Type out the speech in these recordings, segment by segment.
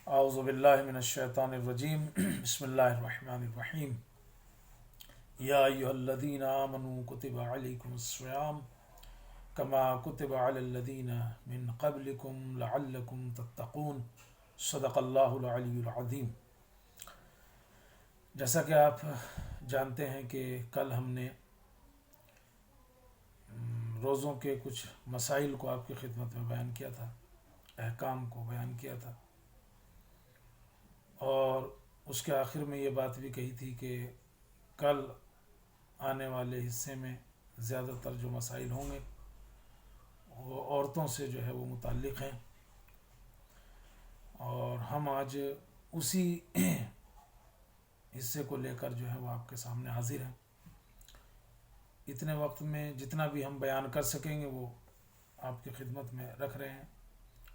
اعوذ باللہ من الشیطان الرجیم بسم اللہ الرحمن الرحیم یا ایہا الذین آمنوا کتب علیکم الصیام کما کتب علی الذین من قبلکم لعلکم تتقون صدق اللہ العلی العظیم۔ جیسا کہ آپ جانتے ہیں کہ کل ہم نے روزوں کے کچھ مسائل کو آپ کی خدمت میں بیان کیا تھا، احکام کو بیان کیا تھا، اور اس کے آخر میں یہ بات بھی کہی تھی کہ کل آنے والے حصے میں زیادہ تر جو مسائل ہوں گے وہ عورتوں سے جو ہے وہ متعلق ہیں، اور ہم آج اسی حصے کو لے کر جو ہے وہ آپ کے سامنے حاضر ہیں۔ اتنے وقت میں جتنا بھی ہم بیان کر سکیں گے وہ آپ کی خدمت میں رکھ رہے ہیں،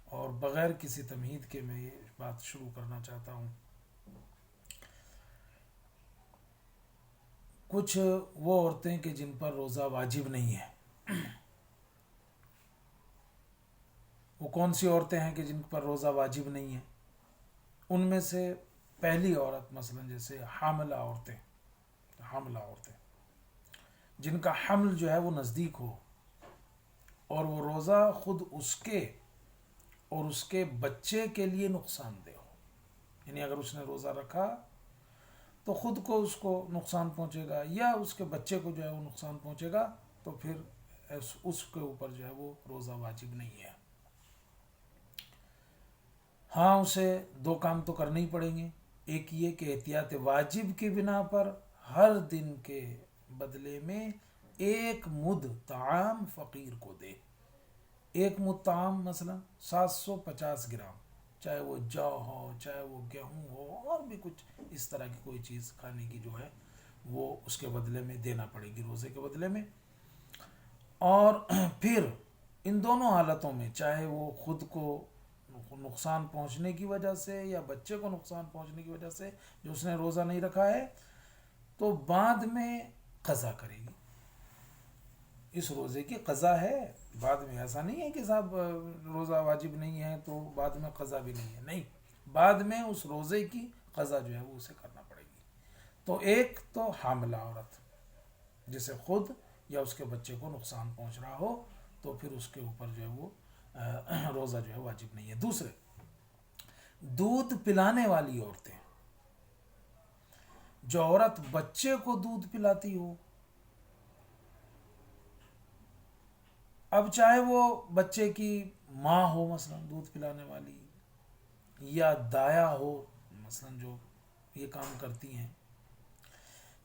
اور بغیر کسی تمہید کے میں یہ بات شروع کرنا چاہتا ہوں۔ کچھ وہ عورتیں کہ جن پر روزہ واجب نہیں ہے، وہ کون سی عورتیں ہیں کہ جن پر روزہ واجب نہیں ہے؟ ان میں سے پہلی عورت مثلا جیسے حاملہ عورتیں جن کا حمل جو ہے وہ نزدیک ہو، اور وہ روزہ خود اس کے اور اس کے بچے کے لیے نقصان دہ ہو، یعنی اگر اس نے روزہ رکھا تو خود کو اس کو نقصان پہنچے گا یا اس کے بچے کو جو ہے وہ نقصان پہنچے گا، تو پھر اس کے اوپر جو ہے وہ روزہ واجب نہیں ہے۔ ہاں، اسے دو کام تو کرنے ہی پڑیں گے۔ ایک یہ کہ احتیاط واجب کی بنا پر ہر دن کے بدلے میں ایک مد طعام فقیر کو دے۔ ایک مد طعام مثلا 750 گرام، چاہے وہ جو ہو، چاہے وہ گیہوں ہو، اور بھی کچھ اس طرح کی کوئی چیز کھانے کی جو ہے وہ اس کے بدلے میں دینا پڑے گی، روزے کے بدلے میں۔ اور پھر ان دونوں حالتوں میں چاہے وہ خود کو نقصان پہنچنے کی وجہ سے یا بچے کو نقصان پہنچنے کی وجہ سے جو اس نے روزہ نہیں رکھا ہے، تو بعد میں قضا کرے گی۔ اس روزے کی قضا ہے، بعد میں ایسا نہیں ہے کہ صاحب روزہ واجب نہیں ہے تو بعد میں قضا بھی نہیں ہے، نہیں، بعد میں اس روزے کی قضا جو ہے وہ اسے کرنا پڑے گی۔ تو ایک تو حاملہ عورت جسے خود یا اس کے بچے کو نقصان پہنچ رہا ہو، تو پھر اس کے اوپر جو ہے وہ روزہ جو ہے واجب نہیں ہے۔ دوسرے، دودھ پلانے والی عورتیں، جو عورت بچے کو دودھ پلاتی ہو، اب چاہے وہ بچے کی ماں ہو مثلا دودھ پلانے والی، یا دایا ہو مثلا جو یہ کام کرتی ہیں،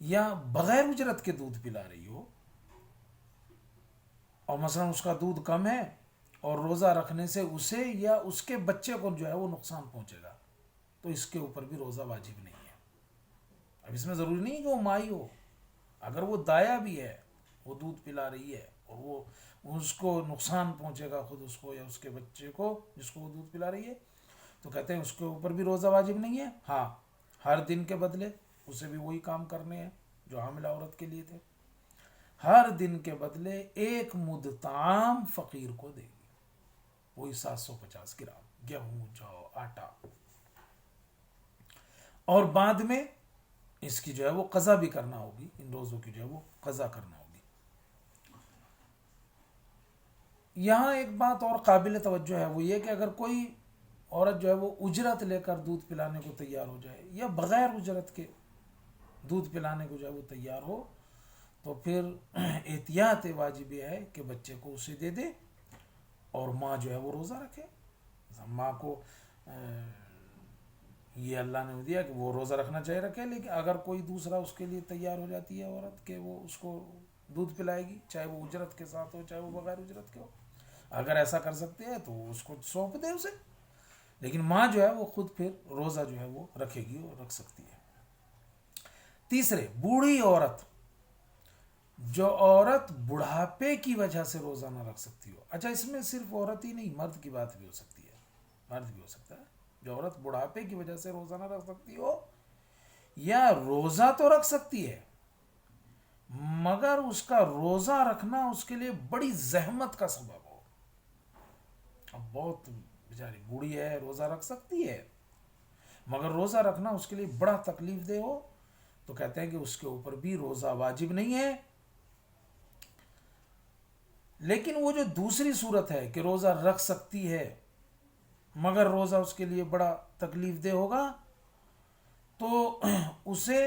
یا بغیر اجرت کے دودھ پلا رہی ہو، اور مثلا اس کا دودھ کم ہے اور روزہ رکھنے سے اسے یا اس کے بچے کو جو ہے وہ نقصان پہنچے گا، تو اس کے اوپر بھی روزہ واجب نہیں ہے۔ اب اس میں ضروری نہیں کہ وہ مائی ہو، اگر وہ دایا بھی ہے، وہ دودھ پلا رہی ہے اور وہ اس کو نقصان پہنچے گا، خود اس کو یا اس کے بچے کو جس کو وہ دودھ پلا رہی ہے، تو کہتے ہیں اس کے اوپر بھی روزہ واجب نہیں ہے۔ ہاں، ہر دن کے بدلے اسے بھی وہی کام کرنے ہیں جو حاملہ عورت کے لیے تھے۔ ہر دن کے بدلے ایک مد طعام فقیر کو دے گی، وہی 750 گرام گیہوں، جو، آٹا، اور بعد میں اس کی جو ہے وہ قضا بھی کرنا ہوگی، ان روزوں کی جو ہے وہ قضا کرنا ہوگی۔ یہاں ایک بات اور قابل توجہ ہے، وہ یہ کہ اگر کوئی عورت جو ہے وہ اجرت لے کر دودھ پلانے کو تیار ہو جائے یا بغیر اجرت کے دودھ پلانے کو جو ہے وہ تیار ہو، تو پھر احتیاط واجب یہ ہے کہ بچے کو اسے دے دے اور ماں جو ہے وہ روزہ رکھے۔ ماں کو یہ اللہ نے دیا کہ وہ روزہ رکھنا چاہیے رکھے، لیکن اگر کوئی دوسرا اس کے لیے تیار ہو جاتی ہے عورت کہ وہ اس کو دودھ پلائے گی، چاہے وہ اجرت کے ساتھ ہو چاہے وہ بغیر اجرت کے ہو، اگر ایسا کر سکتے ہیں تو اس کو سونپ دے اسے، لیکن ماں جو ہے وہ خود پھر روزہ جو ہے وہ رکھے گی اور رکھ سکتی ہے۔ تیسرے، بوڑھی عورت، جو عورت بڑھاپے کی وجہ سے روزہ نہ رکھ سکتی ہو۔ اچھا، اس میں صرف عورت ہی نہیں، مرد کی بات بھی ہو سکتی ہے، مرد بھی ہو سکتا ہے۔ جو عورت بڑھاپے کی وجہ سے روزہ نہ رکھ سکتی ہو، یا روزہ تو رکھ سکتی ہے مگر اس کا روزہ رکھنا اس کے لیے بڑی زحمت کا سبب ہو۔ اب بہت بیچاری بوڑھی ہے، روزہ رکھ سکتی ہے مگر روزہ رکھنا اس کے لیے بڑا تکلیف دہ ہو تو کہتے ہیں کہ اس کے اوپر بھی روزہ واجب نہیں ہے. لیکن وہ جو دوسری صورت ہے کہ روزہ رکھ سکتی ہے مگر روزہ اس کے لیے بڑا تکلیف دہ ہوگا تو اسے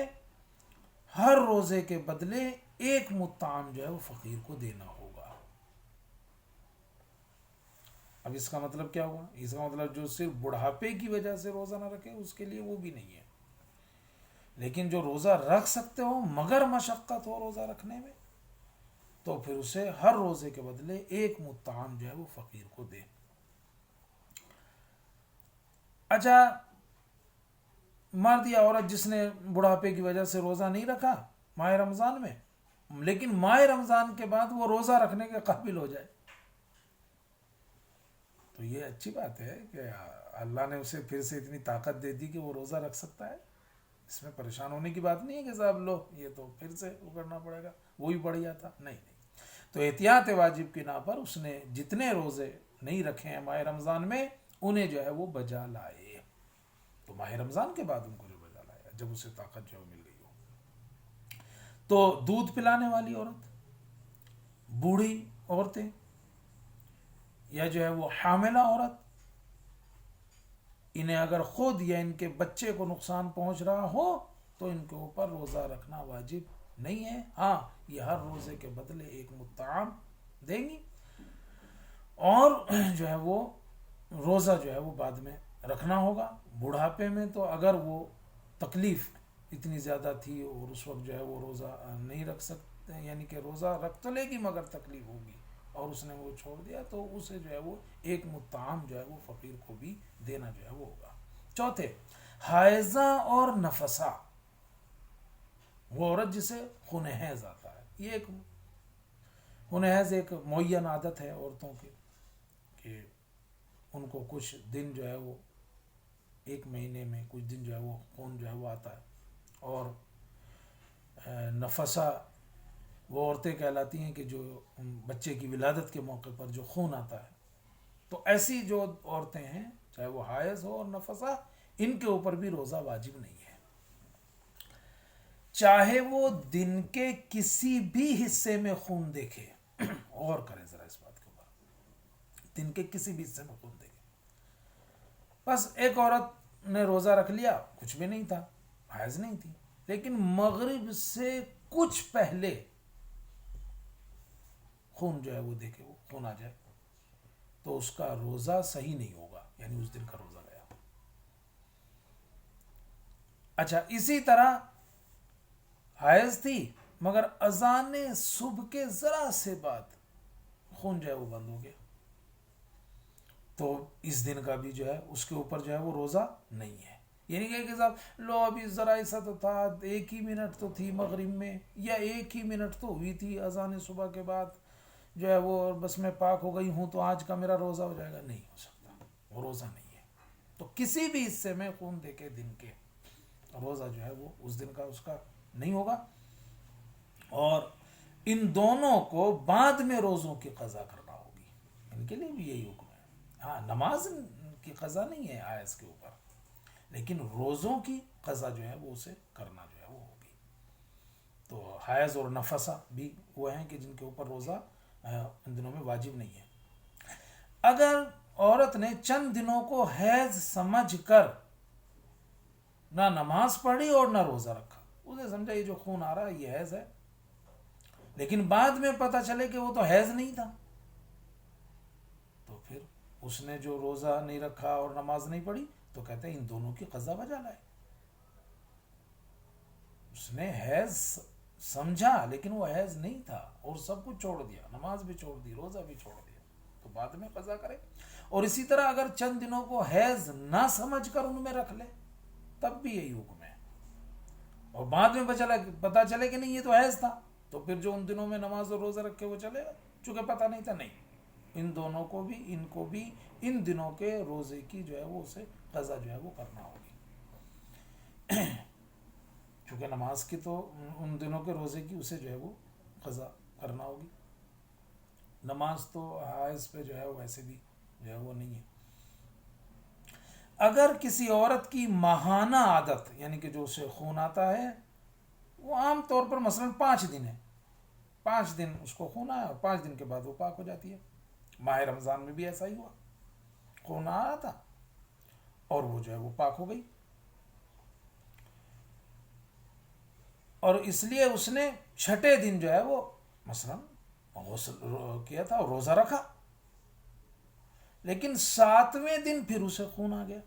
ہر روزے کے بدلے ایک مطعم جو ہے وہ فقیر کو دینا ہوگا. اب اس کا مطلب کیا ہوا؟ اس کا مطلب جو صرف بڑھاپے کی وجہ سے روزہ نہ رکھے اس کے لیے وہ بھی نہیں ہے. لیکن جو روزہ رکھ سکتے ہو مگر مشقت ہو روزہ رکھنے میں تو پھر اسے ہر روزے کے بدلے ایک مطعم جو ہے وہ فقیر کو دے. اچھا، مرد یا عورت جس نے بڑھاپے کی وجہ سے روزہ نہیں رکھا ماہ رمضان میں، لیکن ماہ رمضان کے بعد وہ روزہ رکھنے کے قابل ہو جائے تو یہ اچھی بات ہے کہ اللہ نے اسے پھر سے اتنی طاقت دے دی کہ وہ روزہ رکھ سکتا ہے. اس میں پریشان ہونے کی بات نہیں ہے کہ صاحب لو یہ تو پھر سے وہ کرنا پڑے گا، وہی بڑھیا تھا. نہیں. تو احتیاط واجب کی نا پر اس نے جتنے روزے نہیں رکھے ہیں ماہ رمضان میں انہیں جو ہے وہ بجا لائے. تو ماہ رمضان کے بعد ان کو جو بجا لایا جب اسے طاقت جو مل گئی ہو. تو دودھ پلانے والی عورت، بوڑھی عورتیں یا جو ہے وہ حاملہ عورت، انہیں اگر خود یا ان کے بچے کو نقصان پہنچ رہا ہو تو ان کے اوپر روزہ رکھنا واجب نہیں ہے. ہاں، یہ ہر روزے کے بدلے ایک مطعم دیں گی اور جو ہے وہ روزہ جو ہے وہ بعد میں رکھنا ہوگا. بڑھاپے میں تو اگر وہ تکلیف اتنی زیادہ تھی اور اس وقت جو ہے وہ روزہ نہیں رکھ سکتے، یعنی کہ روزہ رکھ تو لے گی مگر تکلیف ہوگی اور اس نے وہ چھوڑ دیا تو اسے جو ہے وہ ایک مطعم جو ہے وہ فقیر کو بھی دینا جو ہے وہ ہوگا. چوتھے، حائضہ اور نفسا، وہ عورت جسے خون حیض آتا ہے. یہ ایک خون حیض ایک معین عادت ہے عورتوں کی کہ ان کو کچھ دن جو ہے وہ ایک مہینے میں کچھ دن جو ہے وہ خون جو ہے وہ آتا ہے. اور نفسا وہ عورتیں کہلاتی ہیں کہ جو بچے کی ولادت کے موقع پر جو خون آتا ہے. تو ایسی جو عورتیں ہیں چاہے وہ حائض ہو اور نفسا، ان کے اوپر بھی روزہ واجب نہیں ہے، چاہے وہ دن کے کسی بھی حصے میں خون دیکھے. اور کریں ذرا اس بات کے اوپر، دن کے کسی بھی حصے میں خون دیکھے. بس ایک عورت نے روزہ رکھ لیا، کچھ بھی نہیں تھا، حائض نہیں تھی، لیکن مغرب سے کچھ پہلے خون جو ہے وہ دیکھے، وہ خون آ جائے تو اس کا روزہ صحیح نہیں ہوگا، یعنی اس دن کا روزہ گیا. اچھا، اسی طرح حائض تھی مگر اذان صبح کے ذرا سے بعد خون جو ہے وہ بند ہو گیا تو اس دن کا بھی جو ہے اس کے اوپر جو ہے وہ روزہ نہیں ہے. یعنی کہ صاحب لو ابھی ذرا ایسا تو تھا، 1 منٹ تو تھی مغرب میں یا 1 منٹ تو ہوئی تھی اذان صبح کے بعد جو ہے وہ بس میں پاک ہو گئی ہوں تو آج کا میرا روزہ ہو جائے گا. نہیں ہو سکتا، وہ روزہ نہیں ہے. تو کسی بھی حصے میں خون دیکھے دن کے، روزہ جو ہے وہ اس دن کا اس کا نہیں ہوگا. اور ان دونوں کو بعد میں روزوں کی قضا کرنا ہوگی، ان کے لیے بھی یہی حکم ہے. ہاں، نماز کی قضا نہیں ہے حائض کے اوپر، لیکن روزوں کی قضا جو ہے وہ اسے کرنا جو ہے وہ ہوگی. تو حائض اور نفسا بھی وہ ہیں کہ جن کے اوپر روزہ ان دنوں میں واجب نہیں ہے. اگر عورت نے چند دنوں کو حیض سمجھ کر نہ نماز پڑھی اور نہ روزہ رکھا، اسے سمجھا یہ جو خون آ رہا ہے یہ حیض ہے، لیکن بعد میں پتہ چلے کہ وہ تو حیض نہیں تھا، تو پھر اس نے جو روزہ نہیں رکھا اور نماز نہیں پڑھی تو کہتے ہیں ان دونوں کی قضا بجا لائے. اس نے حیض سمجھا لیکن وہ حیض نہیں تھا اور سب کچھ چھوڑ دیا، نماز بھی چھوڑ دی، روزہ بھی چھوڑ دیا، تو بعد میں قضا کرے. اور اسی طرح اگر چند دنوں کو حیض نہ سمجھ کر ان میں رکھ لے تب بھی یہی حکم ہے، اور بعد میں پتا چلے کہ نہیں یہ تو حیض تھا تو پھر جو ان دنوں میں نماز اور روزہ رکھے وہ چلے گا، چونکہ پتہ نہیں تھا. نہیں، ان دونوں کو بھی ان کو بھی ان دنوں کے روزے کی جو ہے وہ اسے قضا جو ہے وہ کرنا ہوگی. چونکہ نماز کی تو ان دنوں کے روزے کی اسے جو ہے وہ قضا کرنا ہوگی. نماز تو حائض پہ جو ہے ویسے بھی جو ہے وہ نہیں ہے. اگر کسی عورت کی ماہانہ عادت یعنی کہ جو اسے خون آتا ہے وہ عام طور پر مثلا 5 دن ہے، 5 دن اس کو خون آیا اور 5 دن کے بعد وہ پاک ہو جاتی ہے. ماہ رمضان میں بھی ایسا ہی ہوا، خون آ رہا تھا اور وہ جو ہے وہ پاک ہو گئی، اور اس لیے اس نے چھٹے دن جو ہے وہ مثلا غسل کیا تھا اور روزہ رکھا، لیکن 7ویں دن پھر اسے خون آ گیا.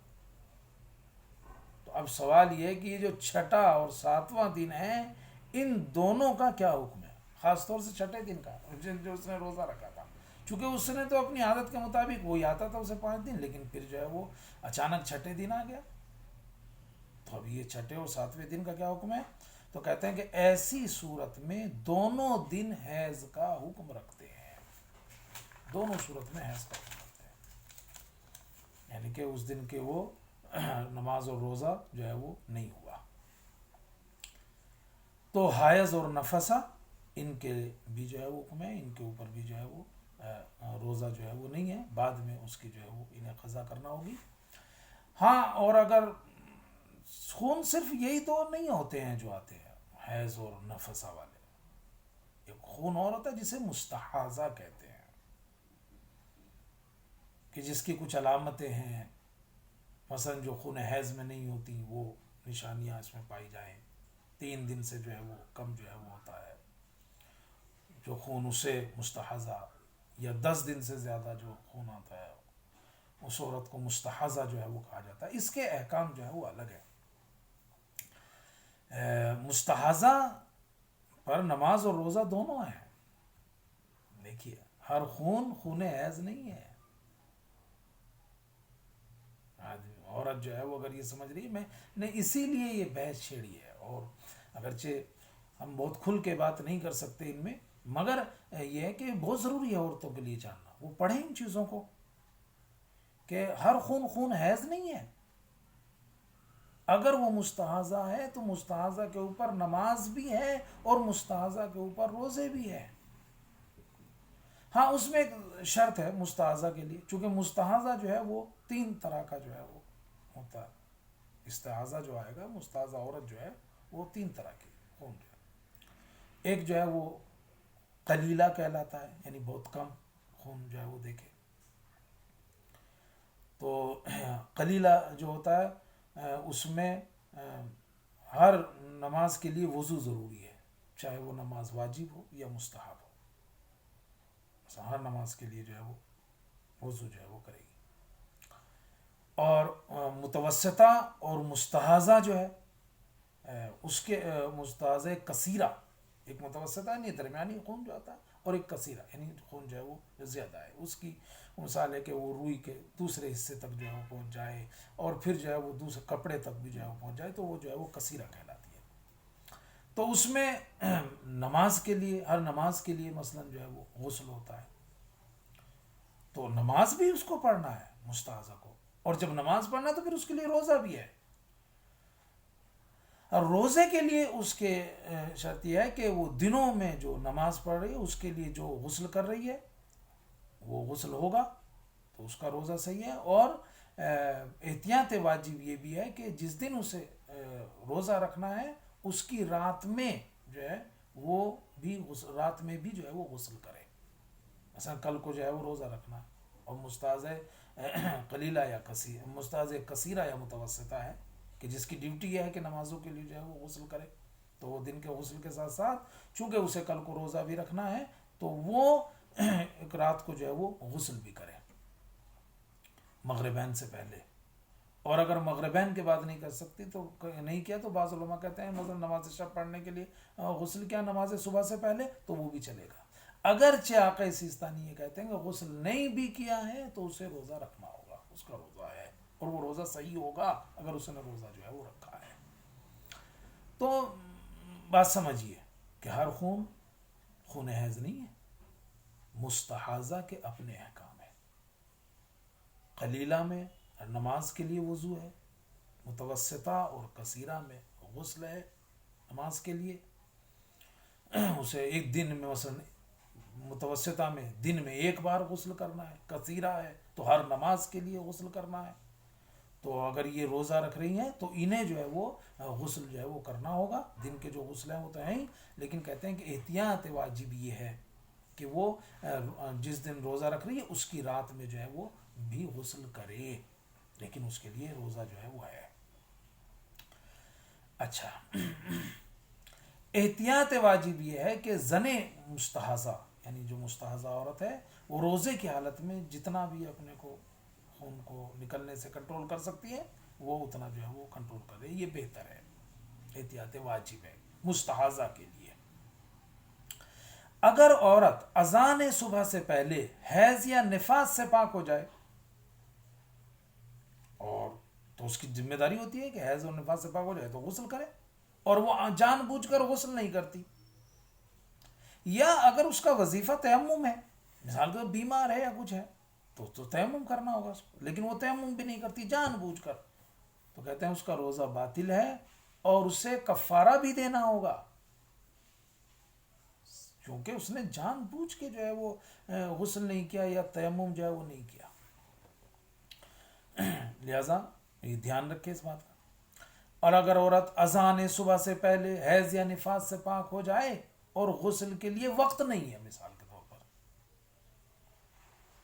تو اب سوال یہ ہے کہ یہ جو چھٹا اور 7واں دن ہے ان دونوں کا کیا حکم ہے، خاص طور سے چھٹے دن کا جو اس نے روزہ رکھا تھا. چونکہ اس نے تو اپنی عادت کے مطابق وہی آتا تھا اسے 5 دن، لیکن پھر جو ہے وہ اچانک چھٹے دن آ گیا. تو اب یہ چھٹے اور 7ویں دن کا کیا حکم ہے؟ تو کہتے ہیں کہ ایسی صورت میں دونوں دن حیض کا حکم رکھتے ہیں، دونوں صورت میں حیض کا حکم رکھتے ہیں، یعنی کہ اس دن کے وہ نماز اور روزہ جو ہے وہ نہیں ہوا. تو حیض اور نفسہ ان کے بھی جو ہے وہ حکم ہے، ان کے اوپر بھی جو ہے وہ روزہ جو ہے وہ نہیں ہے، بعد میں اس کی جو ہے وہ انہیں قضا کرنا ہوگی. ہاں، اور اگر خون صرف یہی دو نہیں ہوتے ہیں جو آتے ہیں حیض اور نفسہ والے، ایک خون اور ہوتا ہے جسے مستحاضہ کہتے ہیں، کہ جس کی کچھ علامتیں ہیں، مثلا جو خون حیض میں نہیں ہوتی وہ نشانیاں اس میں پائی جائیں، 3 دن سے جو ہے وہ کم جو ہے وہ ہوتا ہے جو خون، اسے مستحاضہ، یا 10 دن سے زیادہ جو خون آتا ہے اس عورت کو مستحاضہ جو ہے وہ کہا جاتا ہے. اس کے احکام جو ہے وہ الگ ہے. مستحاضہ پر نماز اور روزہ دونوں ہیں. دیکھیے، ہر خون حیض نہیں ہے. عورت جو ہے وہ اگر یہ سمجھ رہی ہے میں نے اسی لیے یہ بحث چھیڑی ہے، اور اگرچہ ہم بہت کھل کے بات نہیں کر سکتے ان میں، مگر یہ ہے کہ بہت ضروری ہے عورتوں کے لیے جاننا، وہ پڑھیں ان چیزوں کو کہ ہر خون حیض نہیں ہے. اگر وہ مستحاضہ ہے تو مستحاضہ کے اوپر نماز بھی ہے اور مستحاضہ کے اوپر روزے بھی ہے. ہاں، اس میں ایک شرط ہے مستحاضہ کے لیے، چونکہ مستحاضہ جو ہے وہ 3 طرح کا جو ہے وہ ہوتا ہے. استحاضہ جو آئے گا، مستحاضہ عورت جو ہے وہ 3 طرح کی خون جو ہے. ایک جو ہے وہ قلیلہ کہلاتا ہے، یعنی بہت کم خون جو ہے وہ دیکھے. تو قلیلہ جو ہوتا ہے اس میں ہر نماز کے لیے وضو ضروری ہے، چاہے وہ نماز واجب ہو یا مستحب ہو. ہر نماز کے لیے جو ہے وہ وضو جو ہے وہ کرے گی. اور متوسطہ اور مستحاضہ جو ہے اس کے مستحاضہ کثیرہ، ایک متوسطہ یعنی درمیانی خون جو آتا ہے، اور ایک کثیرہ یعنی خون جو ہے وہ زیادہ ہے. اس کی مثال ہے کہ وہ روئی کے دوسرے حصے تک جو ہے وہ پہنچ جائے، اور پھر جو ہے وہ دوسرے کپڑے تک بھی جو ہے وہ پہنچ جائے، تو وہ جو ہے وہ کثیرہ کہلاتی ہے. تو اس میں نماز کے لیے، ہر نماز کے لیے مثلا جو ہے وہ غسل ہوتا ہے، تو نماز بھی اس کو پڑھنا ہے مستحاضہ کو، اور جب نماز پڑھنا تو پھر اس کے لیے روزہ بھی ہے. اور روزے کے لیے اس کے شرط یہ ہے کہ وہ دنوں میں جو نماز پڑھ رہی ہے اس کے لیے جو غسل کر رہی ہے وہ غسل ہوگا تو اس کا روزہ صحیح ہے. اور احتیاط واجب یہ بھی ہے کہ جس دن اسے روزہ رکھنا ہے اس کی رات میں جو ہے وہ بھی رات میں بھی جو ہے وہ غسل کرے. مثلا کل کو جو ہے وہ روزہ رکھنا ہے اور مستحاضہ قلیلہ یا کثیر، مستحاضہ کثیرہ یا متوسطہ ہے کہ جس کی ڈیوٹی یہ ہے کہ نمازوں کے لیے جو ہے وہ غسل کرے، تو وہ دن کے غسل کے ساتھ ساتھ چونکہ اسے کل کو روزہ بھی رکھنا ہے تو وہ ایک رات کو جو ہے وہ غسل بھی کرے مغربین سے پہلے. اور اگر مغربین کے بعد نہیں کر سکتی تو نہیں کیا تو بعض علماء کہتے ہیں مثلا نماز شب پڑھنے کے لیے غسل کیا نماز صبح سے پہلے تو وہ بھی چلے گا. اگرچہ آقا سیستانی یہ کہتے ہیں کہ غسل نہیں بھی کیا ہے تو اسے روزہ رکھنا ہوگا، اس کا روزہ ہے اور وہ روزہ صحیح ہوگا اگر اس نے روزہ جو ہے وہ رکھا ہے. تو بات سمجھیے کہ ہر خون حیض نہیں ہے. مستحاضہ کے اپنے احکام ہیں. قلیلہ میں نماز کے لیے وضو ہے، متوسطہ اور کثیرہ میں غسل ہے نماز کے لیے. اسے ایک دن میں مثلا متوسطہ میں دن میں 1 بار غسل کرنا ہے، کثیرہ ہے تو ہر نماز کے لیے غسل کرنا ہے. تو اگر یہ روزہ رکھ رہی ہیں تو انہیں جو ہے وہ غسل جو ہے وہ کرنا ہوگا. دن کے جو غسل ہیں وہ تو ہیں ہی، لیکن کہتے ہیں کہ احتیاط واجب یہ ہے کہ وہ جس دن روزہ رکھ رہی ہے اس کی رات میں جو ہے وہ بھی غسل کرے، لیکن اس کے لیے روزہ جو ہے وہ ہے. اچھا، احتیاط واجب یہ ہے کہ زن مستحاضہ یعنی جو مستحاضہ عورت ہے وہ روزے کی حالت میں جتنا بھی اپنے کو خون کو نکلنے سے کنٹرول کر سکتی ہے وہ اتنا جو ہے وہ کنٹرول کرے، یہ بہتر ہے، احتیاط واجب ہے مستحاضہ کے لیے. اگر عورت اذان صبح سے پہلے حیض یا نفاس سے پاک ہو جائے، اور تو اس کی ذمہ داری ہوتی ہے کہ حیض اور نفاس سے پاک ہو جائے تو غسل کرے، اور وہ جان بوجھ کر غسل نہیں کرتی، یا اگر اس کا وظیفہ تیمم ہے، مثال کے بیمار ہے یا کچھ ہے تو تیمم کرنا ہوگا اس کو، لیکن وہ تیمم بھی نہیں کرتی جان بوجھ کر، تو کہتے ہیں اس کا روزہ باطل ہے اور اسے کفارہ بھی دینا ہوگا، کیونکہ اس نے جان بوجھ کے جو ہے وہ غسل نہیں کیا یا تیمم جو ہے وہ نہیں کیا. لہذا یہ دھیان رکھے اس بات کا. اور اگر عورت اذان صبح سے پہلے حیض یا نفاس سے پاک ہو جائے اور غسل کے لیے وقت نہیں ہے مثال کے طور پر،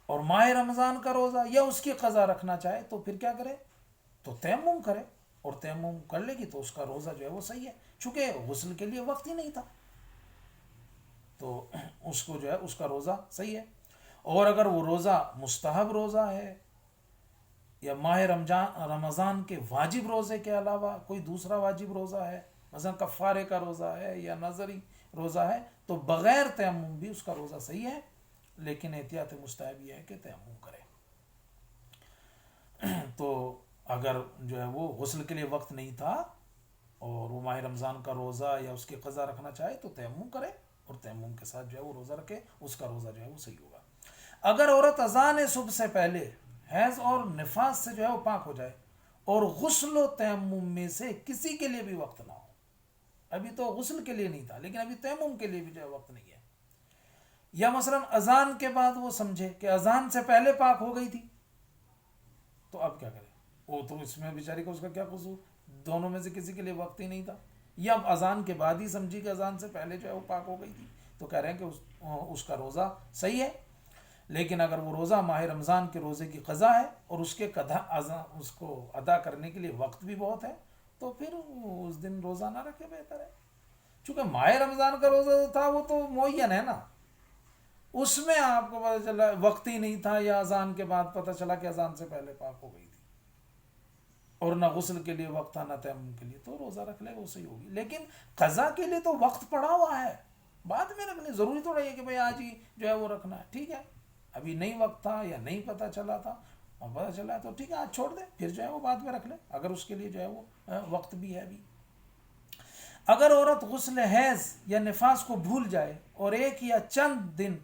اور ماہ رمضان کا روزہ یا اس کی قضا رکھنا چاہے تو پھر کیا کرے؟ تو تیمم کرے، اور تیمم کر لے گی تو اس کا روزہ جو ہے وہ صحیح ہے، چونکہ غسل کے لیے وقت ہی نہیں تھا تو اس کو جو ہے اس کا روزہ صحیح ہے. اور اگر وہ روزہ مستحب روزہ ہے یا ماہ رمضان کے واجب روزے کے علاوہ کوئی دوسرا واجب روزہ ہے، مثلا کفارے کا روزہ ہے یا نظری روزہ ہے، تو بغیر تیمم بھی اس کا روزہ صحیح ہے، لیکن احتیاط مستحب یہ ہے کہ تیمم کرے. تو اگر جو ہے وہ غسل کے لیے وقت نہیں تھا اور وہ ماہ رمضان کا روزہ یا اس کی قضا رکھنا چاہے تو تیمم کرے، اور تیمم کے ساتھ جو ہے وہ روزہ رکھے، اس کا روزہ جو ہے وہ صحیح ہوگا. اگر عورت اذان صبح سے پہلے حیض اور نفاس سے جو ہے وہ پاک ہو جائے اور غسل و تیمم میں سے کسی کے لیے بھی وقت نہ ہو، ابھی تو غسل کے لیے نہیں تھا لیکن ابھی تیمم کے لیے بھی جو ہے وقت نہیں ہے، یا مثلا اذان کے بعد وہ سمجھے کہ اذان سے پہلے پاک ہو گئی تھی، تو اب کیا کرے؟ وہ تو اس میں بیچاری کو اس کا کیا قصور، دونوں میں سے کسی کے لیے وقت ہی نہیں تھا، یا اب اذان کے بعد ہی سمجھی کہ اذان سے پہلے جو ہے وہ پاک ہو گئی تھی، تو کہہ رہے ہیں کہ اس کا روزہ صحیح ہے. لیکن اگر وہ روزہ ماہ رمضان کے روزے کی قضا ہے اور اس کو ادا کرنے کے لیے وقت بھی بہت ہے تو پھر اس دن روزہ نہ رکھے، بہتر ہے. چونکہ ماہ رمضان کا روزہ جو تھا وہ تو معین ہے نا، اس میں آپ کو پتہ چلا وقت ہی نہیں تھا یا اذان کے بعد پتہ چلا کہ اذان سے پہلے پاک ہو گئی تھی، اور نہ غسل کے لیے وقت تھا نہ تیمم کے لیے، تو روزہ رکھ لے وہ صحیح ہوگی. لیکن قضا کے لیے تو وقت پڑا ہوا ہے، بعد میں رکھنے ضروری تھوڑا ہے کہ بھئی آج ہی جو ہے وہ رکھنا ہے. ٹھیک ہے، ابھی نہیں وقت تھا یا نہیں پتہ چلا تھا اور پتہ چلا تو ٹھیک ہے آج چھوڑ دے، پھر جو ہے وہ بعد میں رکھ لے اگر اس کے لیے جو ہے وہ وقت بھی ہے. بھی اگر عورت غسل حیض یا نفاس کو بھول جائے اور ایک یا چند دن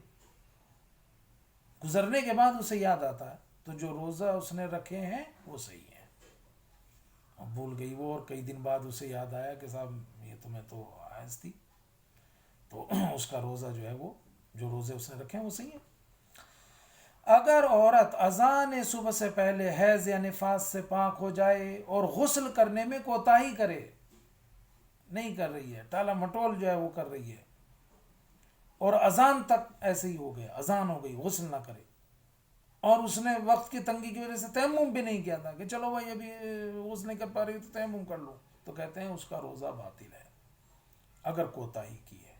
گزرنے کے بعد اسے یاد آتا ہے تو جو روزہ اس نے رکھے ہیں وہ صحیح ہے. اب بھول گئی وہ اور کئی دن بعد اسے یاد آیا کہ صاحب یہ تو میں تو حیض تھی، تو اس کا روزہ جو ہے وہ جو روزے اس نے رکھے ہیں وہ صحیح ہے. اگر عورت اذان صبح سے پہلے حیض یا نفاس سے پاک ہو جائے اور غسل کرنے میں کوتاہی کرے، نہیں کر رہی ہے، ٹالا مٹول جو ہے وہ کر رہی ہے، اور اذان تک ایسے ہی ہو گیا، اذان ہو گئی، غسل نہ کرے، اور اس نے وقت کی تنگی کی وجہ سے تیمم بھی نہیں کیا تھا کہ چلو بھائی ابھی غسل نہیں کر پا رہی تو تیمم کر لو، تو کہتے ہیں اس کا روزہ باطل ہے اگر کوتاہی کی ہے.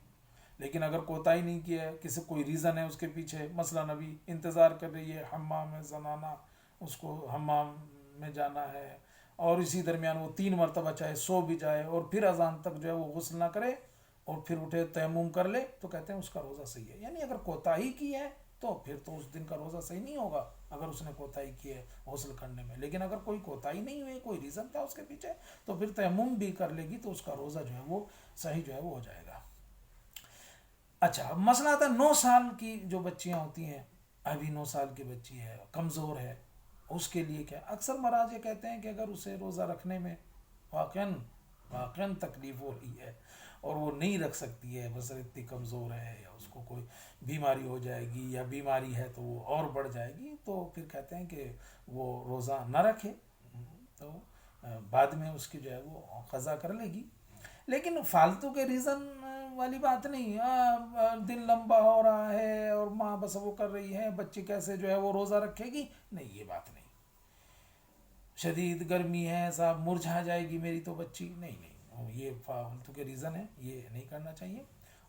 لیکن اگر کوتاہی نہیں کی ہے، کسی کوئی ریزن ہے اس کے پیچھے، مثلا ابھی انتظار کر رہی ہے حمام میں زنانہ، اس کو حمام میں جانا ہے، اور اسی درمیان وہ 3 مرتبہ چاہے سو بھی جائے اور پھر اذان تک جو ہے وہ غسل نہ کرے اور پھر اٹھے تیمم کر لے، تو کہتے ہیں اس کا روزہ صحیح ہے. یعنی اگر کوتاہی کی ہے تو پھر تو اس دن کا روزہ صحیح نہیں ہوگا اگر اس نے کوتاہی کی ہے غسل کرنے میں. لیکن اگر کوئی کوتاہی نہیں ہوئی، کوئی ریزن تھا اس کے پیچھے، تو پھر تیمم بھی کر لے گی تو اس کا روزہ جو ہے وہ صحیح جو ہے وہ ہو جائے گا. اچھا، مسئلہ آتا ہے 9 سال کی جو بچیاں ہوتی ہیں، ابھی 9 سال کی بچی ہے، کمزور ہے، اس کے لیے کیا؟ اکثر مراجع کہتے ہیں کہ اگر اسے روزہ رکھنے میں واقعاً تکلیف ہو رہی ہے اور وہ نہیں رکھ سکتی ہے، بس اتنی کمزور ہے یا اس کو کوئی بیماری ہو جائے گی یا بیماری ہے تو وہ اور بڑھ جائے گی، تو پھر کہتے ہیں کہ وہ روزہ نہ رکھے. تو بعد میں اس کی جو ہے وہ قضا کر لے گی. لیکن فالتو کے ریزن والی بات نہیں. دن لمبا ہو رہا ہے اور ماں بس وہ کر رہی ہے, بچی کیسے جو ہے وہ روزہ رکھے گی, نہیں یہ بات نہیں. شدید گرمی ہے صاحب, مرجھا جائے گی میری تو بچی, نہیں نہیں, یہ فالتو کے ریزن ہے, یہ نہیں کرنا چاہیے.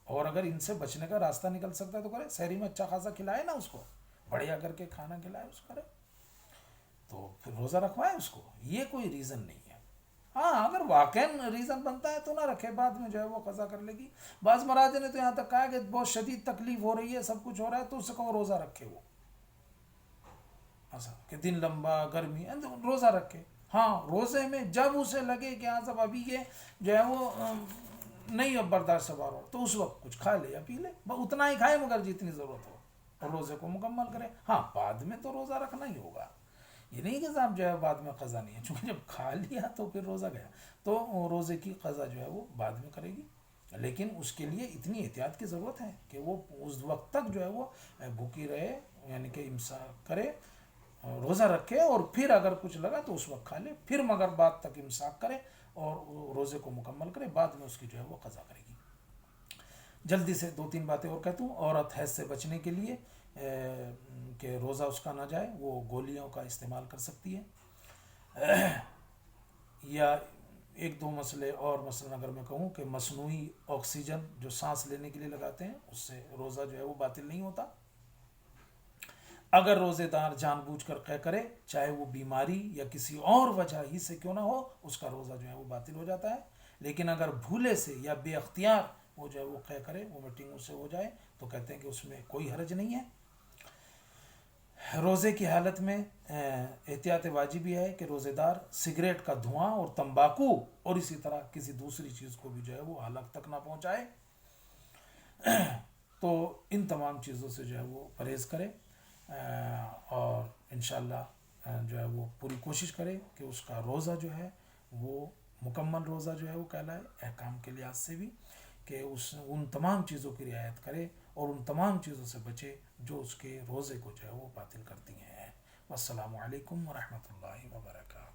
اور اگر ان سے بچنے کا راستہ نکل سکتا ہے تو کرے. سحری میں اچھا خاصا کھلائے نا اس کو, بڑھیا کر کے کھانا کھلائے اس کو, کرے تو پھر روزہ رکھوائے اس کو. یہ کوئی ریزن نہیں ہے. ہاں اگر واقعاً ریزن بنتا ہے تو نہ رکھے, بعد میں جو ہے وہ قضا کر لے گی. بعض مراجع نے تو یہاں تک کہا کہ بہت شدید تکلیف ہو رہی ہے, سب کچھ ہو رہا ہے, تو اس کو روزہ رکھے وہ, ایسا کہ دن لمبا گرمی ہے روزہ رکھے. ہاں روزے میں جب اسے لگے کہ ہاں صاحب ابھی یہ جو ہے وہ نہیں اب برداشت سے باہر ہو, تو اس وقت کچھ کھا لے یا پی لے, اتنا ہی کھائے مگر جتنی ضرورت ہو, اور روزے کو مکمل کرے. ہاں بعد میں تو روزہ رکھنا ہی ہوگا, یہ نہیں کہ صاحب جو ہے بعد میں قضا نہیں ہے, چونکہ جب کھا لیا تو پھر روزہ گیا, تو روزے کی قضا جو ہے وہ بعد میں کرے گی. لیکن اس کے لیے اتنی احتیاط کی ضرورت ہے کہ وہ اس وقت تک جو ہے وہ بھوکی رہے, یعنی کہ امساک کرے, روزہ رکھے, اور پھر اگر کچھ لگا تو اس وقت کھا لے, پھر مگر بعد تک امساک کرے اور روزے کو مکمل کرے, بعد میں اس کی جو ہے وہ قضا کرے گی. جلدی سے 2-3 باتیں اور کہتا ہوں. عورت حیض سے بچنے کے لیے کہ روزہ اس کا نہ جائے, وہ گولیوں کا استعمال کر سکتی ہے. یا 1-2 مسئلے اور, مثلا اگر میں کہوں کہ مصنوعی آکسیجن جو سانس لینے کے لیے لگاتے ہیں, اس سے روزہ جو ہے وہ باطل نہیں ہوتا. اگر روزے دار جان بوجھ کر قے کرے, چاہے وہ بیماری یا کسی اور وجہ ہی سے کیوں نہ ہو, اس کا روزہ جو ہے وہ باطل ہو جاتا ہے. لیکن اگر بھولے سے یا بے اختیار وہ جو ہے وہ قے کرے, وہ میٹنگ سے ہو جائے, تو کہتے ہیں کہ اس میں کوئی حرج نہیں ہے. روزے کی حالت میں احتیاط واجب یہ ہے کہ روزے دار سگریٹ کا دھواں اور تمباکو اور اسی طرح کسی دوسری چیز کو بھی جو ہے وہ حلق تک نہ پہنچائے. تو ان تمام چیزوں سے جو ہے وہ پرہیز کرے, اور انشاءاللہ جو ہے وہ پوری کوشش کرے کہ اس کا روزہ جو ہے وہ مکمل روزہ جو ہے وہ کہلائے, احکام کے لحاظ سے بھی, کہ اس ان تمام چیزوں کی رعایت کرے اور ان تمام چیزوں سے بچے جو اس کے روزے کو جو ہے وہ باطل کرتی ہیں. والسلام علیکم ورحمۃ اللہ وبرکاتہ.